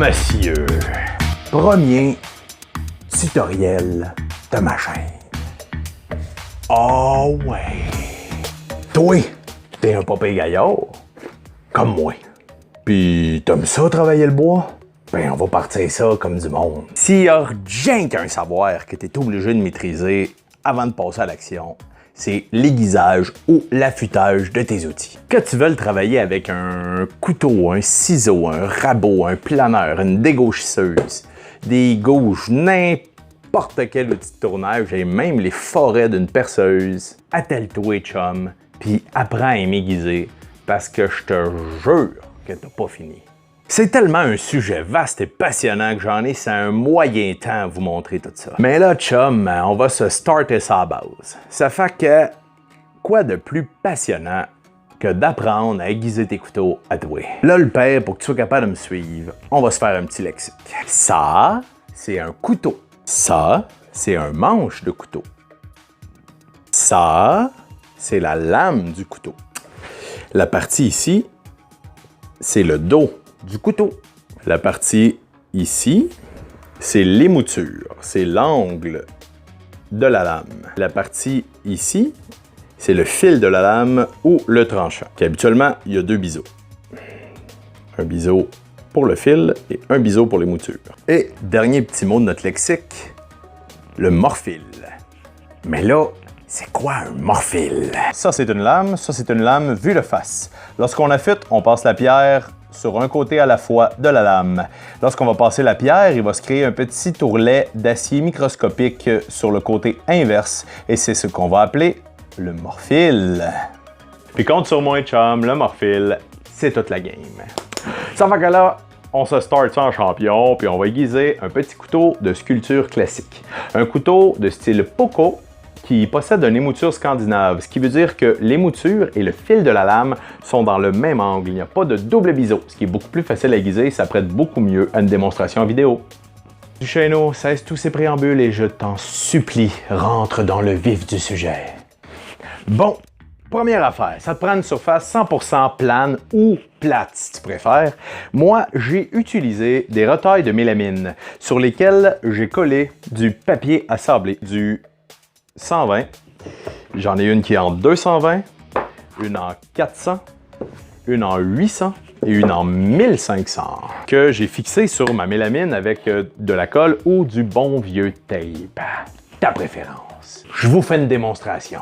monsieur, premier tutoriel de ma chaîne. Oh ouais! Toi, t'es un papé gaillard, comme moi. Puis t'aimes ça travailler le bois? Ben on va partir ça comme du monde. S'il y a rien qu'un savoir que t'es obligé de maîtriser avant de passer à l'action, c'est l'aiguisage ou l'affûtage de tes outils. Que tu veuilles travailler avec un couteau, un ciseau, un rabot, un planeur, une dégauchisseuse, des gouges, n'importe quel outil de tournage et même les forêts d'une perceuse, attelle-toi chum, puis apprends à m'aiguiser parce que je te jure que t'as pas fini. C'est tellement un sujet vaste et passionnant que j'en ai c'est un moyen temps à vous montrer tout ça. Mais là, chum, on va se starter ça à base. Ça fait que, quoi de plus passionnant que d'apprendre à aiguiser tes couteaux à toi? Là, le père, pour que tu sois capable de me suivre, on va se faire un petit lexique. Ça, c'est un couteau. Ça, c'est un manche de couteau. Ça, c'est la lame du couteau. La partie ici, c'est le dos du couteau. La partie ici, c'est l'émouture, c'est l'angle de la lame. La partie ici, c'est le fil de la lame ou le tranchant. Puis habituellement, il y a deux biseaux. Un biseau pour le fil et un biseau pour l'émouture. Et dernier petit mot de notre lexique, le morfil. Mais là, c'est quoi un morfil? Ça, c'est une lame vue de face. Lorsqu'on affûte, on passe la pierre sur un côté à la fois de la lame. Lorsqu'on va passer la pierre, il va se créer un petit tourlet d'acier microscopique sur le côté inverse et c'est ce qu'on va appeler le morfil. Puis compte sur moi, chum, le morfil, c'est toute la game. Ça fait que là, on se start ça en champion, puis on va aiguiser un petit couteau de sculpture classique. Un couteau de style Poco, qui possède une émouture scandinave, ce qui veut dire que l'émouture et le fil de la lame sont dans le même angle. Il n'y a pas de double biseau, ce qui est beaucoup plus facile à aiguiser et ça prête beaucoup mieux à une démonstration vidéo. Duchesneau, cesse tous ces préambules et je t'en supplie, rentre dans le vif du sujet. Bon, première affaire, ça te prend une surface 100% plane ou plate si tu préfères. Moi, j'ai utilisé des retailles de mélamine sur lesquelles j'ai collé du papier à sabler, du 120. J'en ai une qui est en 220, une en 400, une en 800 et une en 1500 que j'ai fixé sur ma mélamine avec de la colle ou du bon vieux tape. Ta préférence. Je vous fais une démonstration.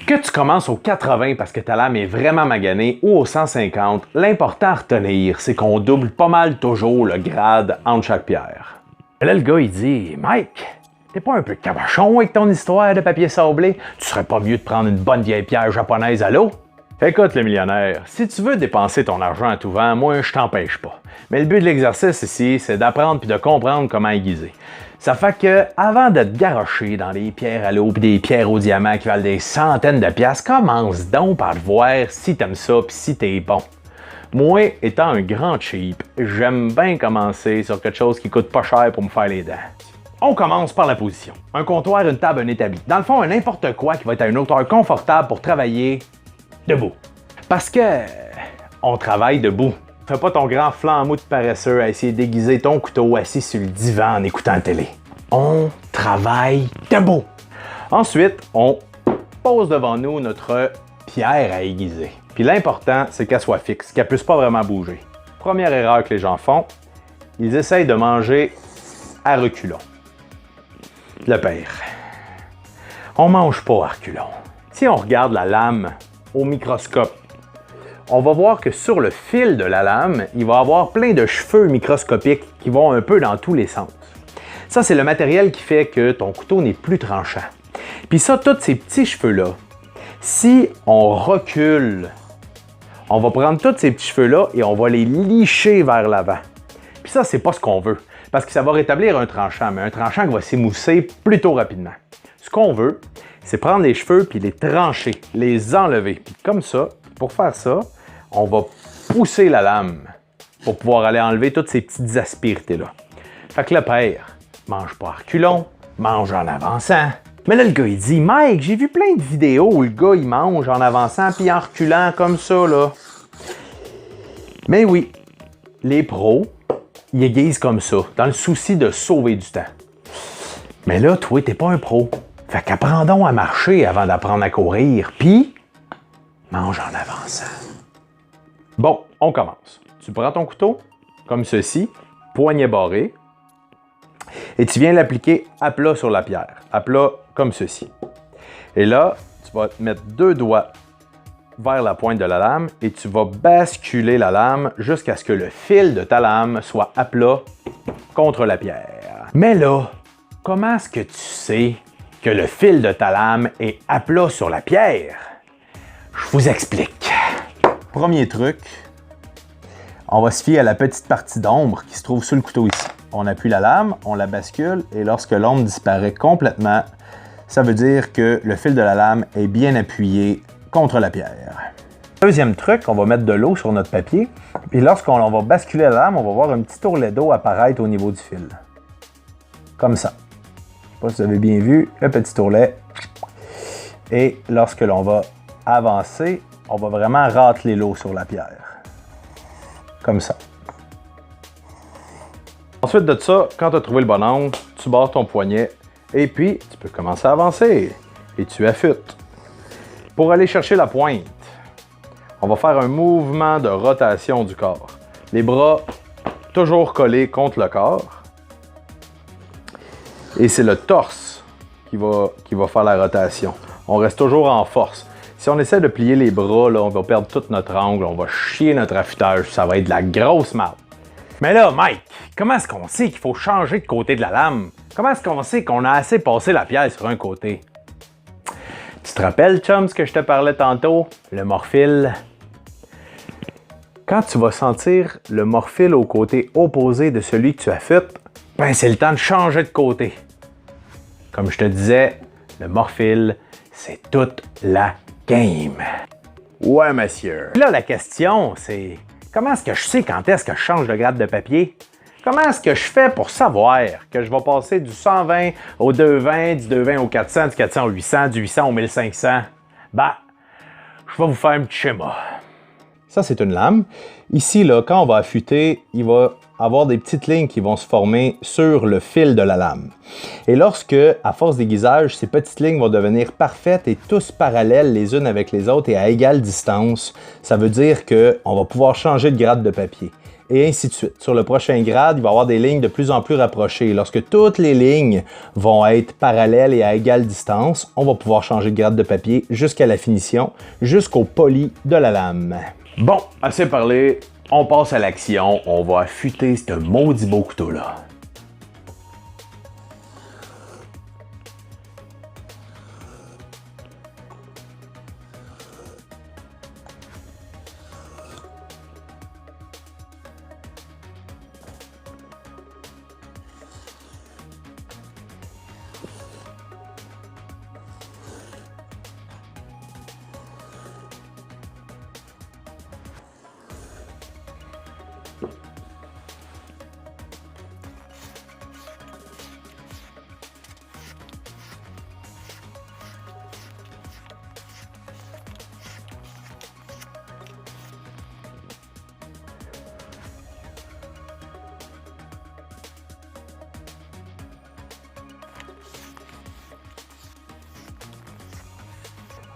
Que tu commences au 80 parce que ta lame est vraiment maganée ou au 150, l'important à retenir, c'est qu'on double pas mal toujours le grade entre chaque pierre. Et là, le gars, il dit « Mike, t'es pas un peu cabochon avec ton histoire de papier sablé? Tu serais pas mieux de prendre une bonne vieille pierre japonaise à l'eau? » Écoute, le millionnaire, si tu veux dépenser ton argent à tout vent, moi, je t'empêche pas. Mais le but de l'exercice ici, c'est d'apprendre puis de comprendre comment aiguiser. Ça fait que, avant de te garrocher dans des pierres à l'eau pis des pierres au diamant qui valent des centaines de piastres, commence donc par voir si t'aimes ça pis si t'es bon. Moi, étant un grand cheap, j'aime bien commencer sur quelque chose qui coûte pas cher pour me faire les dents. On commence par la position. Un comptoir, une table, un établi. Dans le fond, n'importe quoi qui va être à une hauteur confortable pour travailler debout. Parce que on travaille debout. Fais pas ton grand flanc mou de paresseux à essayer d'aiguiser ton couteau assis sur le divan en écoutant la télé. On travaille debout. Ensuite, on pose devant nous notre pierre à aiguiser. Puis l'important, c'est qu'elle soit fixe, qu'elle puisse pas vraiment bouger. Première erreur que les gens font, ils essayent de manger à reculons. Le pire, on mange pas à reculons. Si on regarde la lame au microscope, on va voir que sur le fil de la lame, il va y avoir plein de cheveux microscopiques qui vont un peu dans tous les sens. Ça, c'est le matériel qui fait que ton couteau n'est plus tranchant. Puis ça, tous ces petits cheveux-là, si on recule, on va prendre tous ces petits cheveux-là et on va les licher vers l'avant. Puis ça, c'est pas ce qu'on veut, parce que ça va rétablir un tranchant, mais un tranchant qui va s'émousser plutôt rapidement. Ce qu'on veut, c'est prendre les cheveux puis les trancher, les enlever. Puis comme ça, pour faire ça, on va pousser la lame pour pouvoir aller enlever toutes ces petites aspérités-là. Fait que le père, mange pas à reculons, mange en avançant. Mais là, le gars, il dit, Mike, j'ai vu plein de vidéos où le gars, il mange en avançant puis en reculant comme ça, là. Mais oui, les pros, ils aiguisent comme ça, dans le souci de sauver du temps. Mais là, toi, t'es pas un pro. Fait qu'apprends donc à marcher avant d'apprendre à courir, puis mange en avançant. Bon, on commence. Tu prends ton couteau, comme ceci, poignet barré, et tu viens l'appliquer à plat sur la pierre, à plat comme ceci. Et là, tu vas te mettre 2 doigts vers la pointe de la lame et tu vas basculer la lame jusqu'à ce que le fil de ta lame soit à plat contre la pierre. Mais là, comment est-ce que tu sais que le fil de ta lame est à plat sur la pierre? Je vous explique. Premier truc, on va se fier à la petite partie d'ombre qui se trouve sur le couteau ici. On appuie la lame, on la bascule et lorsque l'ombre disparaît complètement, ça veut dire que le fil de la lame est bien appuyé contre la pierre. Deuxième truc, on va mettre de l'eau sur notre papier et lorsqu'on va basculer la lame, on va voir un petit ourlet d'eau apparaître au niveau du fil. Comme ça. Je ne sais pas si vous avez bien vu le petit ourlet. Et lorsque l'on va avancer, on va vraiment râteler l'eau sur la pierre. Comme ça. Ensuite de ça, quand tu as trouvé le bon angle, tu barres ton poignet et puis tu peux commencer à avancer et tu affûtes. Pour aller chercher la pointe, on va faire un mouvement de rotation du corps. Les bras toujours collés contre le corps. Et c'est le torse qui va faire la rotation. On reste toujours en force. Si on essaie de plier les bras, là, on va perdre tout notre angle, on va chier notre affûtage, ça va être de la grosse marde. Mais là, Mike, comment est-ce qu'on sait qu'il faut changer de côté de la lame? Comment est-ce qu'on sait qu'on a assez passé la pierre sur un côté? Tu te rappelles, chum, ce que je te parlais tantôt? Le morphile. Quand tu vas sentir le morphile au côté opposé de celui que tu affûtes, ben c'est le temps de changer de côté. Comme je te disais, le morphile, c'est toute la game. Ouais, monsieur. Là, la question, c'est comment est-ce que je sais quand est-ce que je change de grade de papier? Comment est-ce que je fais pour savoir que je vais passer du 120 au 220, du 220 au 400, du 400 au 800, du 800 au 1500? Ben, je vais vous faire un petit schéma. Ça, c'est une lame. Ici, là, quand on va affûter, il va avoir des petites lignes qui vont se former sur le fil de la lame. Et lorsque, à force d'aiguisage, ces petites lignes vont devenir parfaites et tous parallèles les unes avec les autres et à égale distance, ça veut dire qu'on va pouvoir changer de grade de papier. Et ainsi de suite. Sur le prochain grade, il va y avoir des lignes de plus en plus rapprochées. Lorsque toutes les lignes vont être parallèles et à égale distance, on va pouvoir changer de grade de papier jusqu'à la finition, jusqu'au poli de la lame. Bon, assez parlé, on passe à l'action, on va affûter ce maudit beau couteau-là.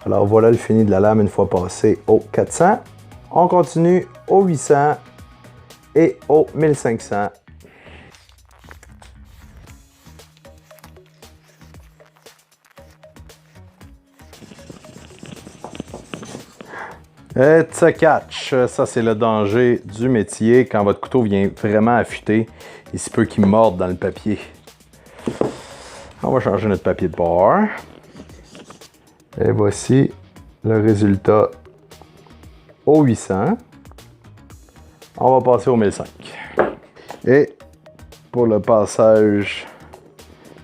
Alors voilà le fini de la lame une fois passé au 400. On continue au 800 et au 1500. Et ça catch, ça c'est le danger du métier quand votre couteau vient vraiment affûter. Il se peut qu'il morde dans le papier. On va changer notre papier de bord. Et voici le résultat au 800. On va passer au 1005. Et pour le passage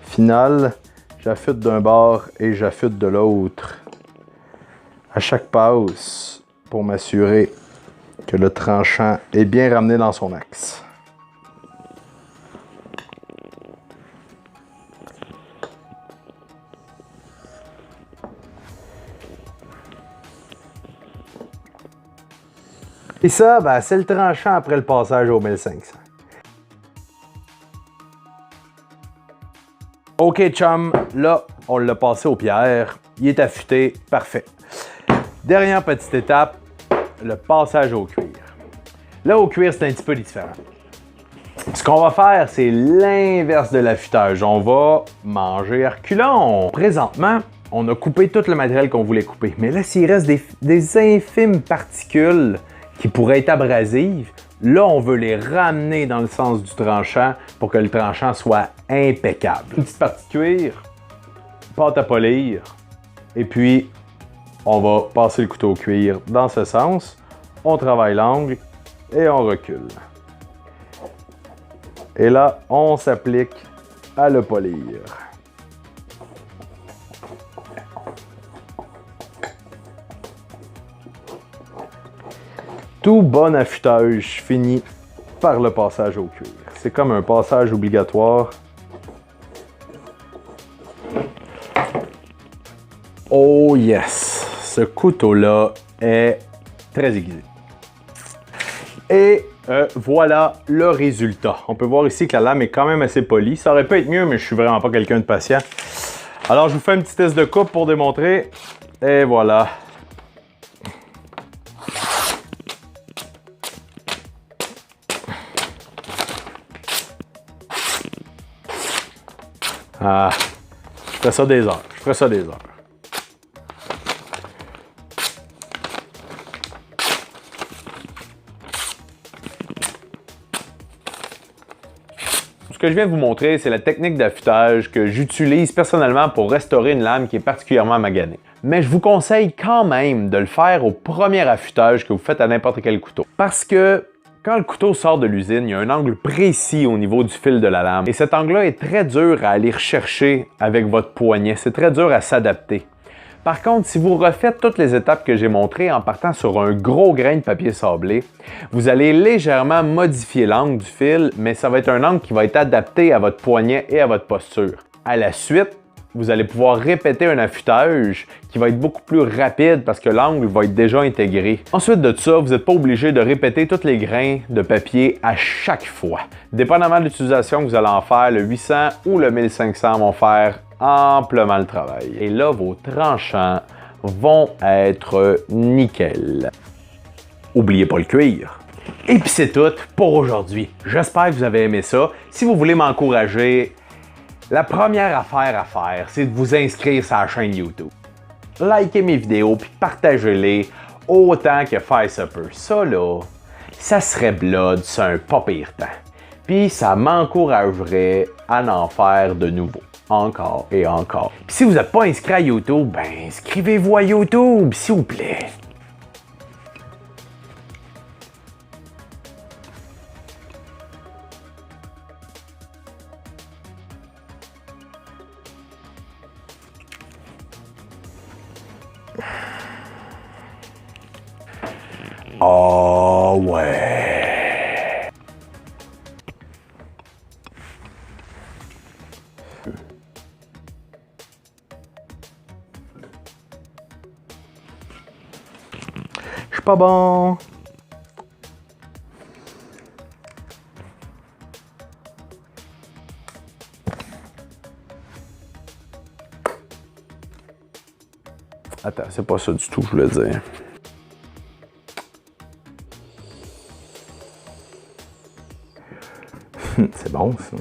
final, j'affûte d'un bord et j'affûte de l'autre à chaque passe pour m'assurer que le tranchant est bien ramené dans son axe. Et ça, ben, c'est le tranchant après le passage au 1500. OK, chum, là, on l'a passé aux pierres. Il est affûté, parfait. Dernière petite étape, le passage au cuir. Là, au cuir, c'est un petit peu différent. Ce qu'on va faire, c'est l'inverse de l'affûtage. On va manger à reculons. Présentement, on a coupé tout le matériel qu'on voulait couper. Mais là, s'il reste des infimes particules qui pourraient être abrasives, là, on veut les ramener dans le sens du tranchant pour que le tranchant soit impeccable. Une petite partie de cuir, pâte à polir, et puis on va passer le couteau au cuir dans ce sens. On travaille l'angle et on recule. Et là, on s'applique à le polir. Tout bon affûtage finit par le passage au cuir. C'est comme un passage obligatoire. Oh yes! Ce couteau-là est très aiguisé. Et voilà le résultat. On peut voir ici que la lame est quand même assez polie. Ça aurait pu être mieux, mais je suis vraiment pas quelqu'un de patient. Alors, je vous fais un petit test de coupe pour démontrer. Et voilà. Ah, je ferais ça des heures. Je ferais ça des heures. Ce que je viens de vous montrer, c'est la technique d'affûtage que j'utilise personnellement pour restaurer une lame qui est particulièrement maganée. Mais je vous conseille quand même de le faire au premier affûtage que vous faites à n'importe quel couteau. Parce que quand le couteau sort de l'usine, il y a un angle précis au niveau du fil de la lame. Et cet angle-là est très dur à aller rechercher avec votre poignet. C'est très dur à s'adapter. Par contre, si vous refaites toutes les étapes que j'ai montrées en partant sur un gros grain de papier sablé, vous allez légèrement modifier l'angle du fil, mais ça va être un angle qui va être adapté à votre poignet et à votre posture. À la suite, vous allez pouvoir répéter un affûtage qui va être beaucoup plus rapide parce que l'angle va être déjà intégré. Ensuite de ça, vous n'êtes pas obligé de répéter tous les grains de papier à chaque fois. Dépendamment de l'utilisation que vous allez en faire, le 800 ou le 1500 vont faire amplement le travail. Et là, vos tranchants vont être nickel. Oubliez pas le cuir. Et puis c'est tout pour aujourd'hui. J'espère que vous avez aimé ça. Si vous voulez m'encourager, la première affaire à faire, c'est de vous inscrire sur la chaîne YouTube. Likez mes vidéos puis partagez-les autant que faire se peut. Ça là, ça serait blood sur un pas pire temps. Puis ça m'encouragerait à en faire de nouveau. Encore et encore. Puis si vous n'êtes pas inscrit à YouTube, ben inscrivez-vous à YouTube, s'il vous plaît. Oh ouais. Je suis pas bon. Attends, c'est pas ça du tout, je voulais dire. C'est bon, ça.